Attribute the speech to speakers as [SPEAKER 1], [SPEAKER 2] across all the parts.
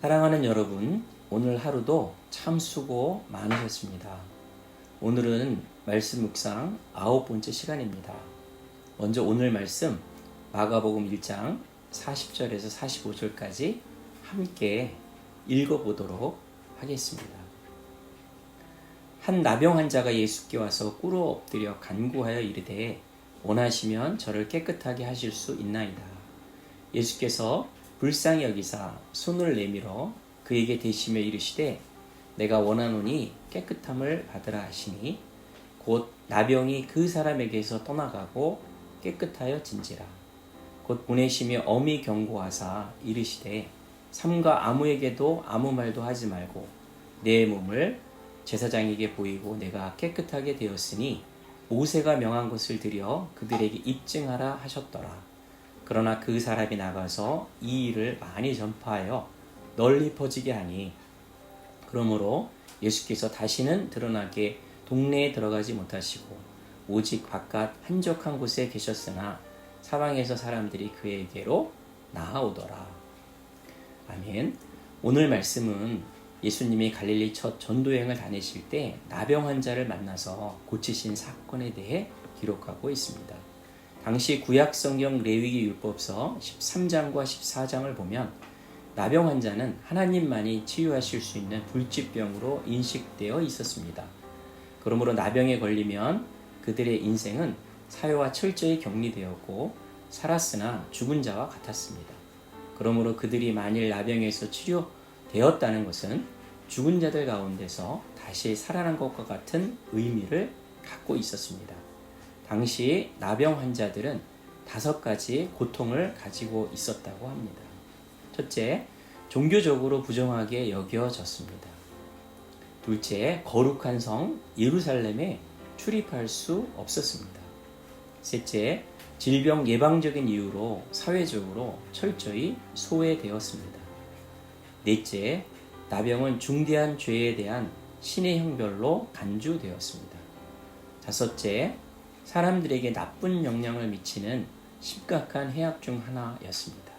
[SPEAKER 1] 사랑하는 여러분, 오늘 하루도 참 수고 많으셨습니다. 오늘은 말씀 묵상 9번째 시간입니다. 먼저 오늘 말씀 마가복음 1장 40절에서 45절까지 함께 읽어보도록 하겠습니다. 한 나병 환자가 예수께 와서 꿇어 엎드려 간구하여 이르되 원하시면 저를 깨끗하게 하실 수 있나이다. 예수께서 불쌍히 여기사 손을 내밀어 그에게 대시며 이르시되 내가 원하노니 깨끗함을 받으라 하시니 곧 나병이 그 사람에게서 떠나가고 깨끗하여 진지라. 곧 보내시며 엄히 경고하사 이르시되 삼가 아무에게도 아무 말도 하지 말고 내 몸을 제사장에게 보이고 내가 깨끗하게 되었으니 모세가 명한 것을 드려 그들에게 입증하라 하셨더라. 그러나 그 사람이 나가서 이 일을 많이 전파하여 널리 퍼지게 하니 그러므로 예수께서 다시는 드러나게 동네에 들어가지 못하시고 오직 바깥 한적한 곳에 계셨으나 사방에서 사람들이 그에게로 나아오더라. 아멘. 오늘 말씀은 예수님이 갈릴리 첫 전도여행을 다니실 때 나병 환자를 만나서 고치신 사건에 대해 기록하고 있습니다. 당시 구약성경 레위기 율법서 13장과 14장을 보면 나병 환자는 하나님만이 치유하실 수 있는 불치병으로 인식되어 있었습니다. 그러므로 나병에 걸리면 그들의 인생은 사회와 철저히 격리되었고 살았으나 죽은 자와 같았습니다. 그러므로 그들이 만일 나병에서 치료되었다는 것은 죽은 자들 가운데서 다시 살아난 것과 같은 의미를 갖고 있었습니다. 당시 나병 환자들은 5가지 고통을 가지고 있었다고 합니다. 첫째, 종교적으로 부정하게 여겨졌습니다. 둘째, 거룩한 성 예루살렘에 출입할 수 없었습니다. 셋째, 질병 예방적인 이유로 사회적으로 철저히 소외되었습니다. 넷째, 나병은 중대한 죄에 대한 신의 형벌로 간주되었습니다. 다섯째, 사람들에게 나쁜 영향을 미치는 심각한 해악 중 하나였습니다.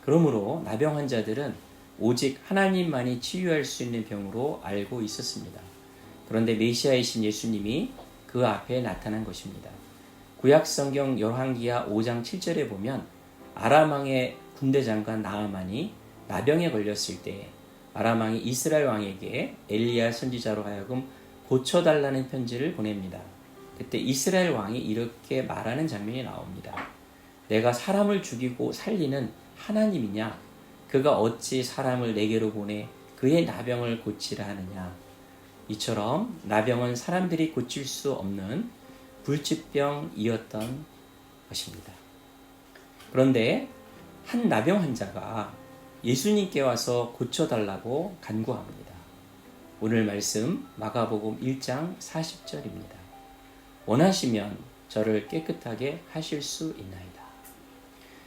[SPEAKER 1] 그러므로 나병 환자들은 오직 하나님만이 치유할 수 있는 병으로 알고 있었습니다. 그런데 메시아이신 예수님이 그 앞에 나타난 것입니다. 구약성경 열왕기하 5장 7절에 보면 아람 왕의 군대 장관 나아만이 나병에 걸렸을 때 아람 왕이 이스라엘 왕에게 엘리야 선지자로 하여금 고쳐달라는 편지를 보냅니다. 그때 이스라엘 왕이 이렇게 말하는 장면이 나옵니다. 내가 사람을 죽이고 살리는 하나님이냐? 그가 어찌 사람을 내게로 보내 그의 나병을 고치라 하느냐? 이처럼 나병은 사람들이 고칠 수 없는 불치병이었던 것입니다. 그런데 한 나병 환자가 예수님께 와서 고쳐달라고 간구합니다. 오늘 말씀 마가복음 1장 40절입니다. 원하시면 저를 깨끗하게 하실 수 있나이다.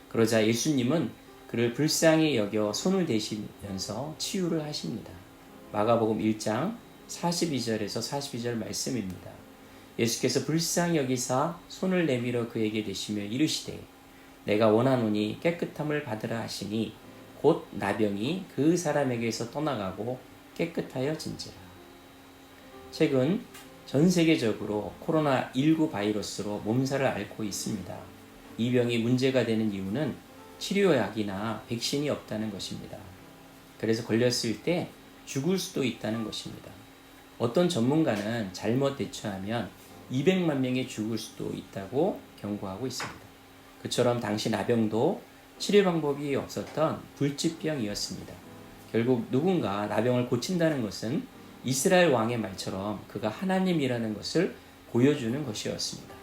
[SPEAKER 1] 그러자 예수님은 그를 불쌍히 여겨 손을 대시면서 치유를 하십니다. 마가복음 1장 42절에서 42절 말씀입니다. 예수께서 불쌍히 여기사 손을 내밀어 그에게 대시며 이르시되 내가 원하노니 깨끗함을 받으라 하시니 곧 나병이 그 사람에게서 떠나가고 깨끗하여 진지라. 최근 전 세계적으로 코로나19 바이러스로 몸살을 앓고 있습니다. 이 병이 문제가 되는 이유는 치료약이나 백신이 없다는 것입니다. 그래서 걸렸을 때 죽을 수도 있다는 것입니다. 어떤 전문가는 잘못 대처하면 200만 명이 죽을 수도 있다고 경고하고 있습니다. 그처럼 당시 나병도 치료 방법이 없었던 불치병이었습니다. 결국 누군가 나병을 고친다는 것은 이스라엘 왕의 말처럼 그가 하나님이라는 것을 보여주는 것이었습니다.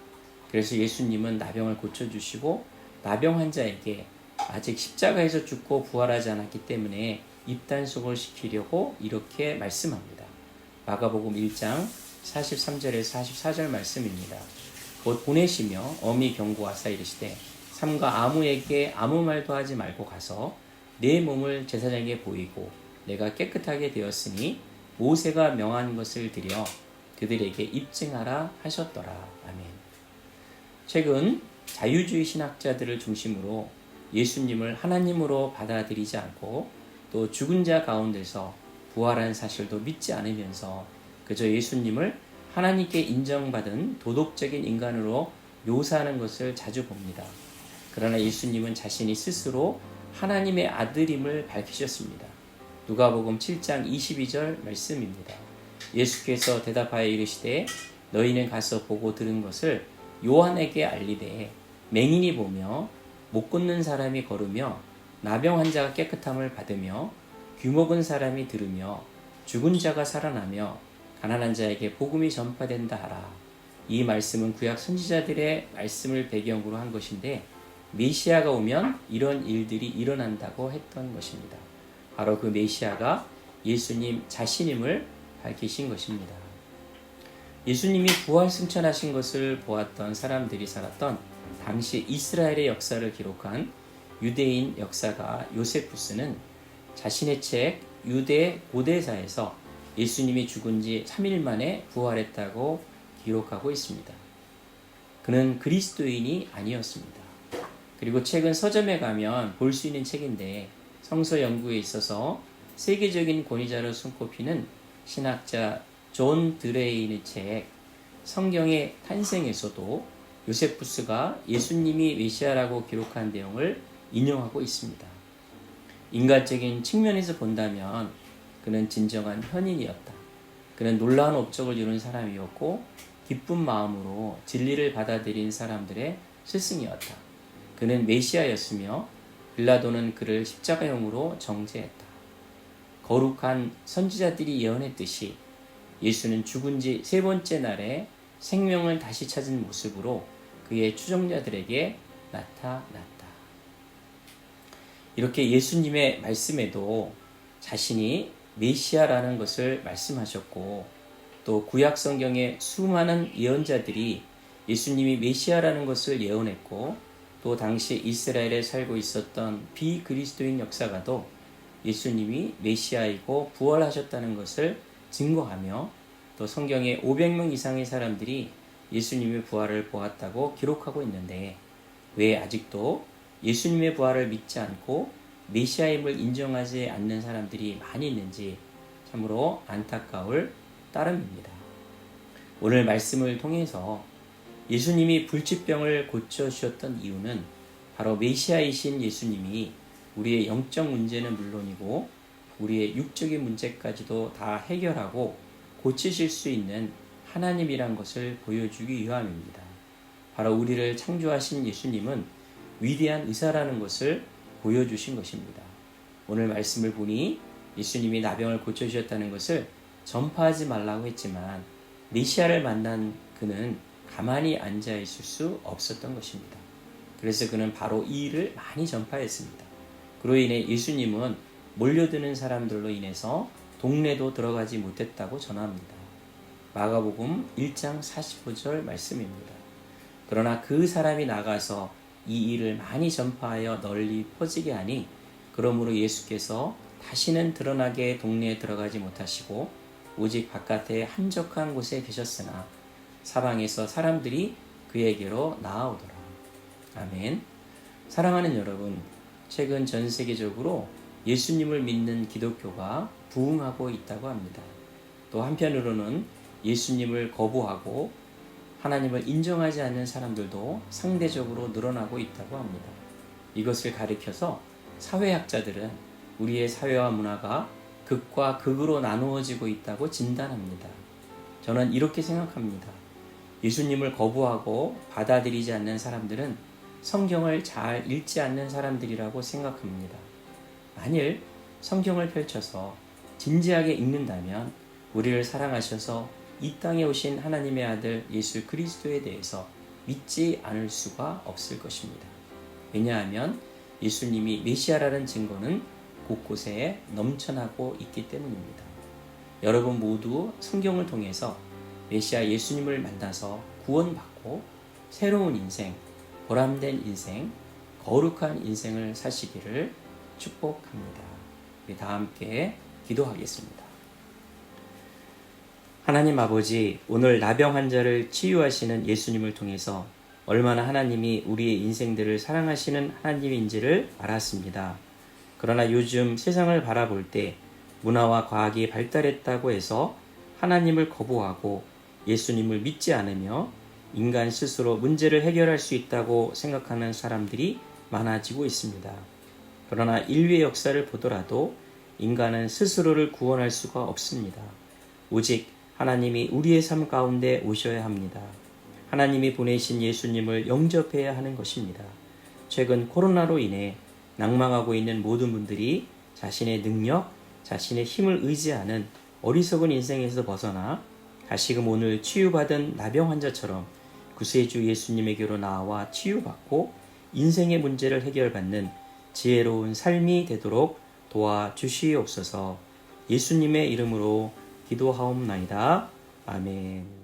[SPEAKER 1] 그래서 예수님은 나병을 고쳐주시고 나병 환자에게 아직 십자가에서 죽고 부활하지 않았기 때문에 입단속을 시키려고 이렇게 말씀합니다. 마가복음 1장 43절에서 44절 말씀입니다. 곧 보내시며 엄히 경고하사 이르시되 삼가 아무에게 아무 말도 하지 말고 가서 내 몸을 제사장에게 보이고 내가 깨끗하게 되었으니 모세가 명한 것을 드려 그들에게 입증하라 하셨더라. 아멘. 최근 자유주의 신학자들을 중심으로 예수님을 하나님으로 받아들이지 않고 또 죽은 자 가운데서 부활한 사실도 믿지 않으면서 그저 예수님을 하나님께 인정받은 도덕적인 인간으로 묘사하는 것을 자주 봅니다. 그러나 예수님은 자신이 스스로 하나님의 아들임을 밝히셨습니다. 누가복음 7장 22절 말씀입니다. 예수께서 대답하여 이르시되 너희는 가서 보고 들은 것을 요한에게 알리되 맹인이 보며 못 걷는 사람이 걸으며 나병 환자가 깨끗함을 받으며 귀먹은 사람이 들으며 죽은 자가 살아나며 가난한 자에게 복음이 전파된다 하라. 이 말씀은 구약 선지자들의 말씀을 배경으로 한 것인데 메시아가 오면 이런 일들이 일어난다고 했던 것입니다. 바로 그 메시아가 예수님 자신임을 밝히신 것입니다. 예수님이 부활 승천하신 것을 보았던 사람들이 살았던 당시 이스라엘의 역사를 기록한 유대인 역사가 요세푸스는 자신의 책 유대 고대사에서 예수님이 죽은 지 3일 만에 부활했다고 기록하고 있습니다. 그는 그리스도인이 아니었습니다. 그리고 책은 서점에 가면 볼 수 있는 책인데 성서 연구에 있어서 세계적인 권위자로 손꼽히는 신학자 존 드레인의 책 성경의 탄생에서도 요세푸스가 예수님이 메시아라고 기록한 내용을 인용하고 있습니다. 인간적인 측면에서 본다면 그는 진정한 현인이었다. 그는 놀라운 업적을 이룬 사람이었고 기쁜 마음으로 진리를 받아들인 사람들의 스승이었다. 그는 메시아였으며 빌라도는 그를 십자가형으로 정죄했다. 거룩한 선지자들이 예언했듯이 예수는 죽은 지 3번째 날에 생명을 다시 찾은 모습으로 그의 추종자들에게 나타났다. 이렇게 예수님의 말씀에도 자신이 메시아라는 것을 말씀하셨고 또 구약 성경의 수많은 예언자들이 예수님이 메시아라는 것을 예언했고 또 당시 이스라엘에 살고 있었던 비그리스도인 역사가도 예수님이 메시아이고 부활하셨다는 것을 증거하며 또 성경에 500명 이상의 사람들이 예수님의 부활을 보았다고 기록하고 있는데 왜 아직도 예수님의 부활을 믿지 않고 메시아임을 인정하지 않는 사람들이 많이 있는지 참으로 안타까울 따름입니다. 오늘 말씀을 통해서 예수님이 불치병을 고쳐주셨던 이유는 바로 메시아이신 예수님이 우리의 영적 문제는 물론이고 우리의 육적인 문제까지도 다 해결하고 고치실 수 있는 하나님이란 것을 보여주기 위함입니다. 바로 우리를 창조하신 예수님은 위대한 의사라는 것을 보여주신 것입니다. 오늘 말씀을 보니 예수님이 나병을 고쳐주셨다는 것을 전파하지 말라고 했지만 메시아를 만난 그는 가만히 앉아 있을 수 없었던 것입니다. 그래서 그는 바로 이 일을 많이 전파했습니다. 그로 인해 예수님은 몰려드는 사람들로 인해서 동네도 들어가지 못했다고 전합니다. 마가복음 1장 45절 말씀입니다. 그러나 그 사람이 나가서 이 일을 많이 전파하여 널리 퍼지게 하니 그러므로 예수께서 다시는 드러나게 동네에 들어가지 못하시고 오직 바깥에 한적한 곳에 계셨으나 사방에서 사람들이 그에게로 나아오더라. 아멘. 사랑하는 여러분, 최근 전 세계적으로 예수님을 믿는 기독교가 부흥하고 있다고 합니다. 또 한편으로는 예수님을 거부하고 하나님을 인정하지 않는 사람들도 상대적으로 늘어나고 있다고 합니다. 이것을 가리켜서 사회학자들은 우리의 사회와 문화가 극과 극으로 나누어지고 있다고 진단합니다. 저는 이렇게 생각합니다. 예수님을 거부하고 받아들이지 않는 사람들은 성경을 잘 읽지 않는 사람들이라고 생각합니다. 만일 성경을 펼쳐서 진지하게 읽는다면 우리를 사랑하셔서 이 땅에 오신 하나님의 아들 예수 그리스도에 대해서 믿지 않을 수가 없을 것입니다. 왜냐하면 예수님이 메시아라는 증거는 곳곳에 넘쳐나고 있기 때문입니다. 여러분 모두 성경을 통해서 메시아 예수님을 만나서 구원받고 새로운 인생, 보람된 인생, 거룩한 인생을 사시기를 축복합니다. 우리 다 함께 기도하겠습니다. 하나님 아버지, 오늘 나병 환자를 치유하시는 예수님을 통해서 얼마나 하나님이 우리의 인생들을 사랑하시는 하나님인지를 알았습니다. 그러나 요즘 세상을 바라볼 때 문화와 과학이 발달했다고 해서 하나님을 거부하고 예수님을 믿지 않으며 인간 스스로 문제를 해결할 수 있다고 생각하는 사람들이 많아지고 있습니다. 그러나 인류의 역사를 보더라도 인간은 스스로를 구원할 수가 없습니다. 오직 하나님이 우리의 삶 가운데 오셔야 합니다. 하나님이 보내신 예수님을 영접해야 하는 것입니다. 최근 코로나로 인해 낭망하고 있는 모든 분들이 자신의 능력, 자신의 힘을 의지하는 어리석은 인생에서 벗어나 다시금 오늘 치유받은 나병 환자처럼 구세주 예수님에게로 나와 치유받고 인생의 문제를 해결받는 지혜로운 삶이 되도록 도와주시옵소서. 예수님의 이름으로 기도하옵나이다. 아멘.